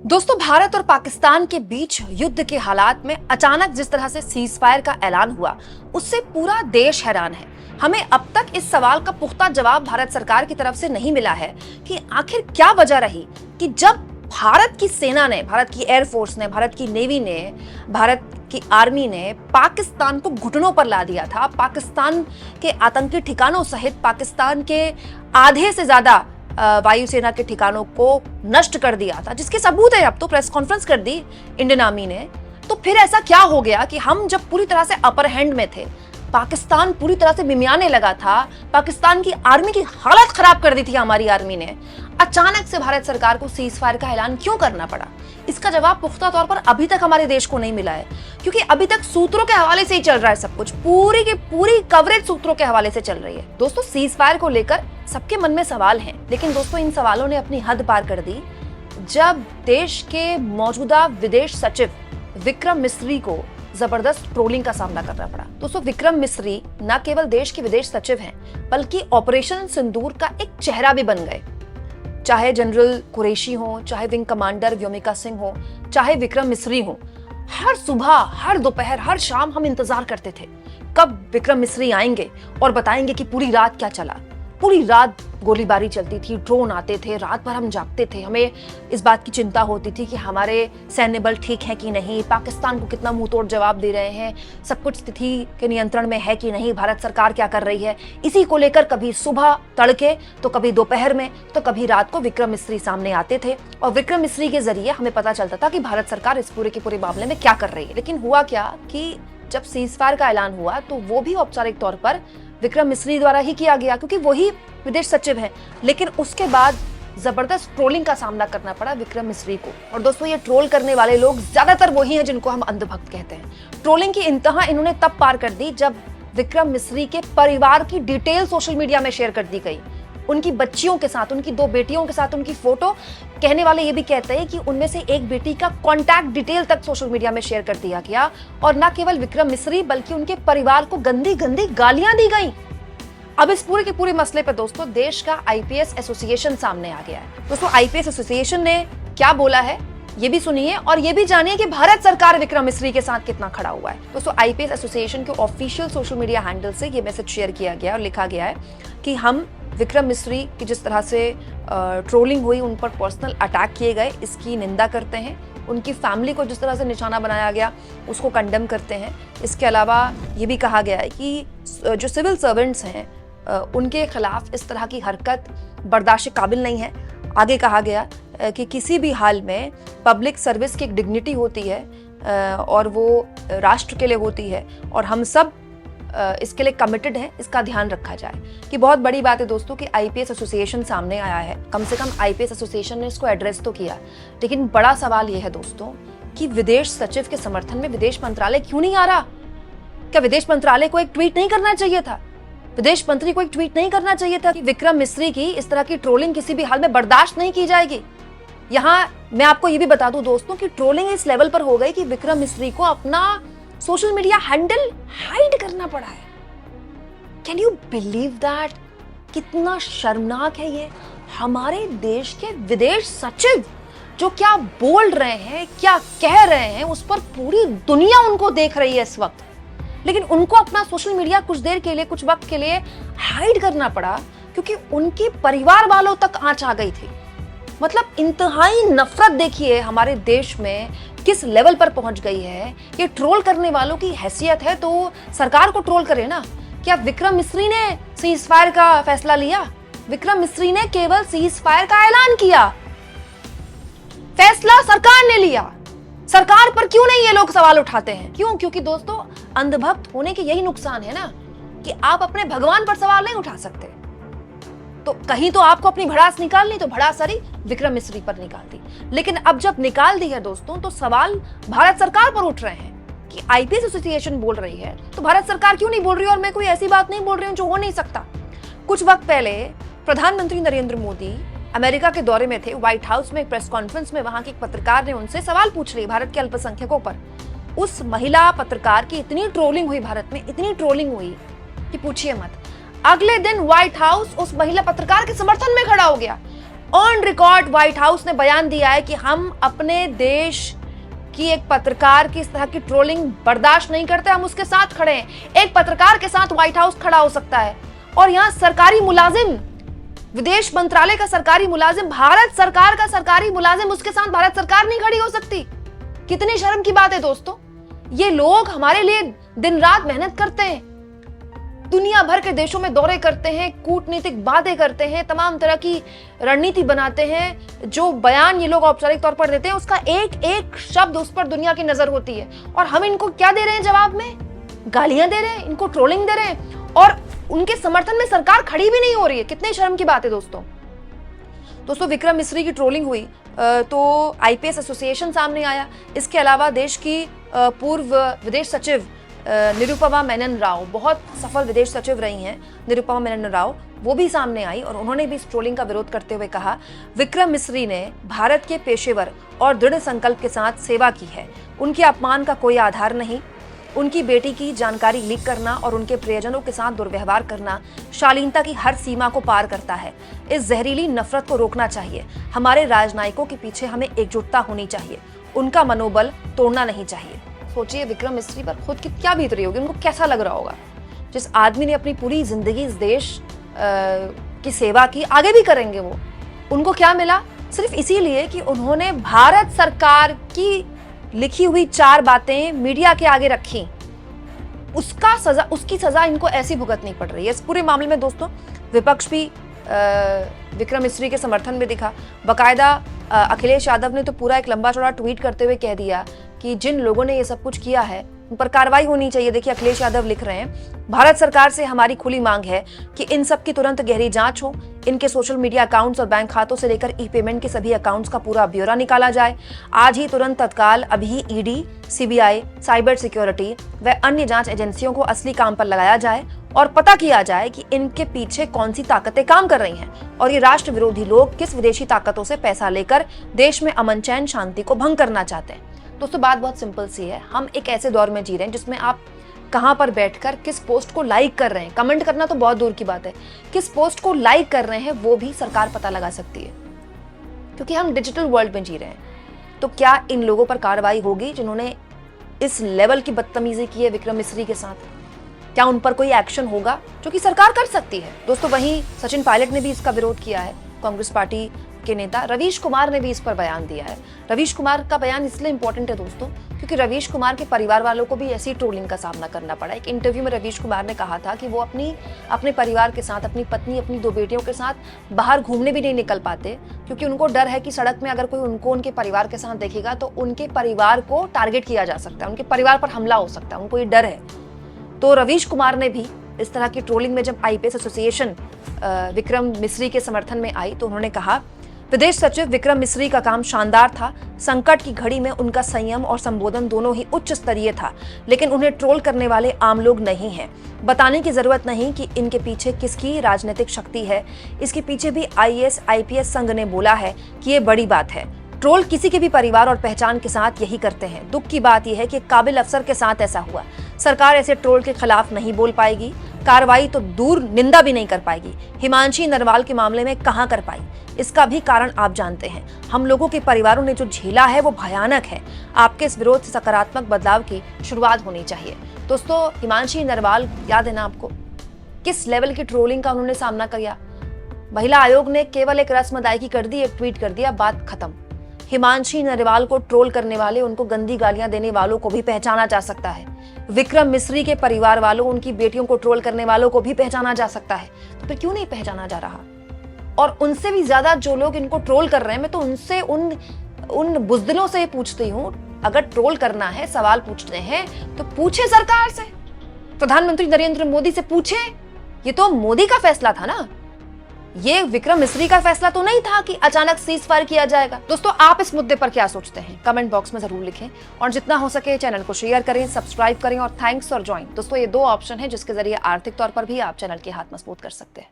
दोस्तों, भारत और पाकिस्तान के बीच युद्ध के हालात में अचानक जिस तरह से सीज फायर का ऐलान हुआ, उससे पूरा देश हैरान है। हमें अब तक इस सवाल का पुख्ता जवाब भारत सरकार की तरफ से नहीं मिला है कि आखिर क्या वजह रही कि जब भारत की सेना ने, भारत की एयरफोर्स ने, भारत की नेवी ने, भारत की आर्मी ने पाकिस्तान को घुटनों पर ला दिया था, पाकिस्तान के आतंकी ठिकानों सहित पाकिस्तान के आधे से ज्यादा वायुसेना के ठिकानों को नष्ट कर दिया था, जिसके सबूत है। अब तो प्रेस कॉन्फ्रेंस कर दी इंडियन आर्मी ने। तो फिर ऐसा क्या हो गया कि हम जब पूरी तरह से अपर हैंड में थे, पाकिस्तान पूरी तरह से मिमियाने लगा था, पाकिस्तान की आर्मी की हालत खराब कर दी थी हमारी आर्मी ने, अचानक से भारत सरकार को सीज फायर का ऐलान क्यों करना पड़ा? इसका जवाब पुख्ता तौर पर अभी तक हमारे देश को नहीं मिला है, क्योंकि अभी तक सूत्रों के हवाले से ही चल रहा है सब कुछ। पूरी की पूरी कवरेज सूत्रों के हवाले से चल रही है। दोस्तों, सीज फायर को लेकर सबके मन में सवाल हैं, लेकिन दोस्तों इन सवालों ने अपनी हद पार कर दी जब देश के मौजूदा विदेश सचिव विक्रम मिस्री को जबरदस्त ट्रोलिंग का सामना करना पड़ा। दोस्तों, विक्रम मिस्री न केवल देश के विदेश सचिव हैं, बल्कि ऑपरेशन सिंदूर का एक चेहरा भी बन गए। चाहे जनरल कुरैशी हो, चाहे विंग कमांडर व्योमिका सिंह हो, चाहे विक्रम मिस्री हो, हर सुबह, हर दोपहर, हर शाम हम इंतजार करते थे कब विक्रम मिस्री आएंगे और बताएंगे कि पूरी रात क्या चला। पूरी रात गोलीबारी चलती थी, ड्रोन आते थे, रात भर हम जागते थे। हमें इस बात की चिंता होती थी कि हमारे सैन्य बल ठीक है कि नहीं, पाकिस्तान को कितना मुंह तोड़ जवाब दे रहे हैं, सब कुछ स्थिति के नियंत्रण में है कि नहीं, भारत सरकार क्या कर रही है। इसी को लेकर कभी सुबह तड़के, तो कभी दोपहर में, तो कभी रात को विक्रम मिस्री सामने आते थे और विक्रम मिस्री के जरिए हमें पता चलता था कि भारत सरकार इस पूरे के पूरे मामले में क्या कर रही है। लेकिन हुआ क्या कि जब सीज फायर का ऐलान हुआ तो वो भी औपचारिक तौर पर विक्रम मिस्री द्वारा ही किया गया, क्योंकि वही विदेश सचिव हैं। लेकिन उसके बाद जबरदस्त ट्रोलिंग का सामना करना पड़ा विक्रम मिस्री को। और दोस्तों, ये ट्रोल करने वाले लोग ज्यादातर वही हैं जिनको हम अंधभक्त कहते हैं। ट्रोलिंग की इंतहा इन्होंने तब पार कर दी जब विक्रम मिस्री के परिवार की डिटेल सोशल मीडिया में शेयर कर दी गई। उनकी बच्चियों के साथ, उनकी 2 बेटियों के साथ उनकी फोटो, कहने वाले ये भी कहते हैं कि उनमें से एक बेटी का कॉन्टैक्ट डिटेल तक सोशल मीडिया में शेयर कर दिया गया। और न केवल विक्रम मिस्री बल्कि उनके परिवार को गंदी गंदी गालियां दी गई। अब इस पूरे के पूरे मसले पर दोस्तों देश का आईपीएस एसोसिएशन सामने आ गया है। दोस्तों, आईपीएस एसोसिएशन ने क्या बोला है ये भी सुनिए और ये भी जानिए कि भारत सरकार विक्रम मिस्री के साथ कितना खड़ा हुआ है। दोस्तों, आईपीएस एसोसिएशन के ऑफिशियल सोशल मीडिया हैंडल से ये मैसेज शेयर किया गया और लिखा गया है कि हम विक्रम मिस्री की जिस तरह से ट्रोलिंग हुई, उन पर पर्सनल अटैक किए गए, इसकी निंदा करते हैं। उनकी फैमिली को जिस तरह से निशाना बनाया गया उसको कंडेम करते हैं। इसके अलावा ये भी कहा गया है कि जो सिविल सर्वेंट्स हैं उनके खिलाफ इस तरह की हरकत बर्दाश्त काबिल नहीं है। आगे कहा गया कि किसी भी हाल में पब्लिक सर्विस की एक डिग्निटी होती है और वो राष्ट्र के लिए होती है और हम सब इसके लिए कमिटेड हैं, इसका ध्यान रखा जाए। कि बहुत बड़ी बात है दोस्तों कि आईपीएस एसोसिएशन सामने आया है। कम से कम आईपीएस एसोसिएशन ने इसको एड्रेस तो किया, लेकिन बड़ा सवाल यह है दोस्तों कि विदेश सचिव के समर्थन में विदेश मंत्रालय क्यों नहीं आ रहा? क्या विदेश मंत्रालय को एक ट्वीट नहीं करना चाहिए था? विदेश मंत्री को एक ट्वीट नहीं करना चाहिए था कि विक्रम मिस्री की इस तरह की ट्रोलिंग किसी भी हाल में बर्दाश्त नहीं की जाएगी? यहाँ मैं आपको ये भी बता दूं दोस्तों कि ट्रोलिंग इस लेवल पर हो गई कि विक्रम मिस्री को अपना सोशल मीडिया हैंडल हाइड करना पड़ा है। Can you believe that? कितना शर्मनाक है ये। हमारे देश के विदेश सचिव जो क्या बोल रहे हैं, क्या कह रहे हैं, उस पर पूरी दुनिया उनको देख रही है इस वक्त, लेकिन उनको अपना सोशल मीडिया कुछ देर के लिए, कुछ वक्त के लिए हाइड करना पड़ा क्योंकि उनके परिवार वालों तक आंच आ गई थी। मतलब इंतहाई नफरत देखिए हमारे देश में किस लेवल पर पहुंच गई है। ये ट्रोल करने वालों की हैसियत है तो सरकार को ट्रोल करे ना। क्या विक्रम मिस्री ने सीज फायर का फैसला लिया? विक्रम मिस्री ने केवल सीज फायर का ऐलान किया, फैसला सरकार ने लिया। सरकार पर क्यों नहीं ये लोग सवाल उठाते हैं? क्यों? क्योंकि दोस्तों अंधभक्त होने के यही नुकसान है ना कि आप अपने भगवान पर सवाल नहीं उठा सकते। तो कहीं तो आपको अपनी भड़ास निकालनी, तो भड़ास सारी विक्रम मिस्री पर निकाल दी। लेकिन अब जब निकाल दी है दोस्तों तो सवाल भारत सरकार पर उठ रहे हैं कि आईपीएस एसोसिएशन बोल रही है तो भारत सरकार क्यों नहीं बोल रही? और मैं कोई ऐसी बात नहीं बोल रही हूं जो हो नहीं सकता। कुछ वक्त पहले प्रधानमंत्री नरेंद्र मोदी अमेरिका के दौरे में थे। व्हाइट हाउस में एक प्रेस कॉन्फ्रेंस में वहां के एक पत्रकार ने उनसे सवाल पूछ लिए भारत के अल्पसंख्यकों पर। उस महिला पत्रकार की इतनी ट्रोलिंग हुई भारत में, इतनी ट्रोलिंग हुई कि पूछिए मत। अगले दिन व्हाइट हाउस उस महिला पत्रकार के समर्थन में खड़ा हो गया ऑन रिकॉर्ड व्हाइट हाउस ने बयान दिया है कि हम अपने देश की एक पत्रकार की इस तरह की ट्रोलिंग बर्दाश्त नहीं करते, हम उसके साथ खड़े हैं। एक पत्रकार के साथ व्हाइट हाउस खड़ा हो सकता है और यहां सरकारी मुलाजिम, विदेश मंत्रालय का सरकारी मुलाजिम, भारत सरकार का सरकारी मुलाजिम, उसके साथ भारत सरकार नहीं खड़ी हो सकती। कितनी शर्म की बात है दोस्तों। ये लोग हमारे लिए दिन रात मेहनत करते हैं, दुनिया भर के देशों में दौरे करते हैं, कूटनीतिक बातें करते हैं, तमाम तरह की रणनीति बनाते हैं। जो बयान ये लोग औपचारिक तौर पर देते हैं उसका एक एक शब्द उस पर दुनिया की नजर होती है, और हम इनको क्या दे रहे हैं जवाब में? गालियां दे रहे हैं, इनको ट्रोलिंग दे रहे हैं, और उनके समर्थन में सरकार खड़ी भी नहीं हो रही है। कितने शर्म की बात है दोस्तों। विक्रम मिस्री की ट्रोलिंग हुई तो आईपीएस एसोसिएशन सामने आया। इसके अलावा देश की पूर्व विदेश सचिव निरुपमा मेनन राव, बहुत सफल विदेश सचिव रही हैं निरुपमा मेनन राव, वो भी सामने आई और उन्होंने भी इस ट्रोलिंग का विरोध करते हुए कहा, विक्रम मिस्री ने भारत के पेशेवर और दृढ़ संकल्प के साथ सेवा की है। उनके अपमान का कोई आधार नहीं। उनकी बेटी की जानकारी लीक करना और उनके प्रियजनों के साथ दुर्व्यवहार करना शालीनता की हर सीमा को पार करता है। इस जहरीली नफरत को रोकना चाहिए। हमारे राजनयिकों के पीछे हमें एकजुटता होनी चाहिए, उनका मनोबल तोड़ना नहीं चाहिए। सोचिए विक्रम मिस्री पर खुद की क्या बीत रही होगी, उनको कैसा लग रहा होगा। जिस आदमी ने अपनी पूरी जिंदगी इस देश की सेवा की, आगे भी करेंगे वो, उनको क्या मिला? सिर्फ इसीलिए कि उन्होंने भारत सरकार की लिखी हुई 4 बातें मीडिया के आगे रखी, उसकी सजा इनको ऐसी भुगतनी पड़ रही है। इस पूरे मामले में दोस्तों विपक्ष भी विक्रम मिस्री के समर्थन में दिखा। बाकायदा अखिलेश यादव ने तो पूरा एक लंबा चौड़ा ट्वीट करते हुए कह दिया कि जिन लोगों ने ये सब कुछ किया है उन पर कार्रवाई होनी चाहिए। देखिए अखिलेश यादव लिख रहे हैं, भारत सरकार से हमारी खुली मांग है कि इन सब की तुरंत गहरी जांच हो, इनके सोशल मीडिया अकाउंट्स और बैंक खातों से लेकर ई पेमेंट के सभी अकाउंट्स का पूरा ब्यौरा निकाला जाए। आज ही तुरंत तत्काल अभी ईडी, सीबीआई, साइबर सिक्योरिटी व अन्य जांच एजेंसियों को असली काम पर लगाया जाए और पता किया जाए कि इनके पीछे कौन सी ताकतें काम कर रही हैं और ये राष्ट्र विरोधी लोग किस विदेशी ताकतों से पैसा लेकर देश में अमन चैन शांति को भंग करना चाहते हैं। दोस्तों बात बहुत सिंपल सी है, हम एक ऐसे दौर में जी रहे हैं जिसमें आप कहां पर बैठकर किस पोस्ट को लाइक कर रहे हैं, कमेंट करना तो बहुत दूर की बात है, किस पोस्ट को लाइक कर रहे हैं वो भी सरकार पता लगा सकती है, क्योंकि हम डिजिटल वर्ल्ड में जी रहे हैं। तो क्या इन लोगों पर कार्रवाई होगी जिन्होंने इस लेवल की बदतमीजी की है विक्रम मिस्री के साथ? क्या उन पर कोई एक्शन होगा, जो कि सरकार कर सकती है? दोस्तों वहीं सचिन पायलट ने भी इसका विरोध किया है। कांग्रेस पार्टी के नेता रवीश कुमार ने भी इस पर बयान दिया है। रवीश कुमार का बयान इसलिए इंपॉर्टेंट है दोस्तों क्योंकि रवीश कुमार के परिवार वालों को भी ऐसी ट्रोलिंग का सामना करना पड़ा। एक इंटरव्यू में रवीश कुमार ने कहा था कि वो अपने परिवार के साथ, अपनी पत्नी, अपनी 2 बेटियों के साथ बाहर घूमने भी नहीं निकल पाते, क्योंकि उनको डर है कि सड़क में अगर कोई उनको उनके परिवार के साथ देखेगा तो उनके परिवार को टारगेट किया जा सकता है, उनके परिवार पर हमला हो सकता है, उनको ये डर है। तो रवीश कुमार ने भी इस तरह की ट्रोलिंग में जब आईपीएस एसोसिएशन विक्रम मिस्री के समर्थन में आई तो उन्होंने कहा, विदेश सचिव विक्रम मिस्री का काम शानदार था। संकट की घड़ी में उनका संयम और संबोधन दोनों ही उच्च स्तरीय था, लेकिन उन्हें ट्रोल करने वाले आम लोग नहीं हैं। बताने की जरूरत नहीं कि इनके पीछे किसकी राजनीतिक शक्ति है। इसके पीछे भी आईएएस आईपीएस संघ ने बोला है कि ये बड़ी बात है। ट्रोल किसी के भी परिवार और पहचान के साथ यही करते हैं। दुख की बात यह है कि काबिल अफसर के साथ ऐसा हुआ। सरकार ऐसे ट्रोल के खिलाफ नहीं बोल पाएगी, कार्रवाई तो दूर निंदा भी नहीं कर पाएगी। हिमांशी नरवाल के मामले में कहां कर पाई, इसका भी कारण आप जानते हैं। हम लोगों के परिवारों ने जो झेला है वो भयानक है। आपके इस विरोध से सकारात्मक बदलाव की शुरुआत होनी चाहिए। दोस्तों हिमांशी नरवाल याद है ना आपको, किस लेवल की ट्रोलिंग का उन्होंने सामना किया। महिला आयोग ने केवल एक रस्म अदायगी कर दी, एक ट्वीट कर दिया, बात खत्म। हिमांशी नरवाल को ट्रोल करने वाले, उनको गंदी गालियां देने वालों को भी पहचाना जा सकता है। विक्रम मिस्री के परिवार वालों, उनकी बेटियों को ट्रोल करने वालों को भी पहचाना जा सकता है। तो फिर क्यों नहीं पहचाना जा रहा? और उनसे भी ज्यादा जो लोग इनको ट्रोल कर रहे हैं, मैं तो उनसे उन बुज़दिलों से पूछती हूँ, अगर ट्रोल करना है, सवाल पूछते हैं तो पूछे सरकार से, प्रधानमंत्री नरेंद्र मोदी से पूछे। ये तो मोदी का फैसला था ना, ये विक्रम मिस्री का फैसला तो नहीं था कि अचानक सीज फायर किया जाएगा। दोस्तों आप इस मुद्दे पर क्या सोचते हैं, कमेंट बॉक्स में जरूर लिखें और जितना हो सके चैनल को शेयर करें, सब्सक्राइब करें और थैंक्स फॉर ज्वाइन। दोस्तों ये 2 ऑप्शन है जिसके जरिए आर्थिक तौर पर भी आप चैनल के हाथ मजबूत कर सकते हैं।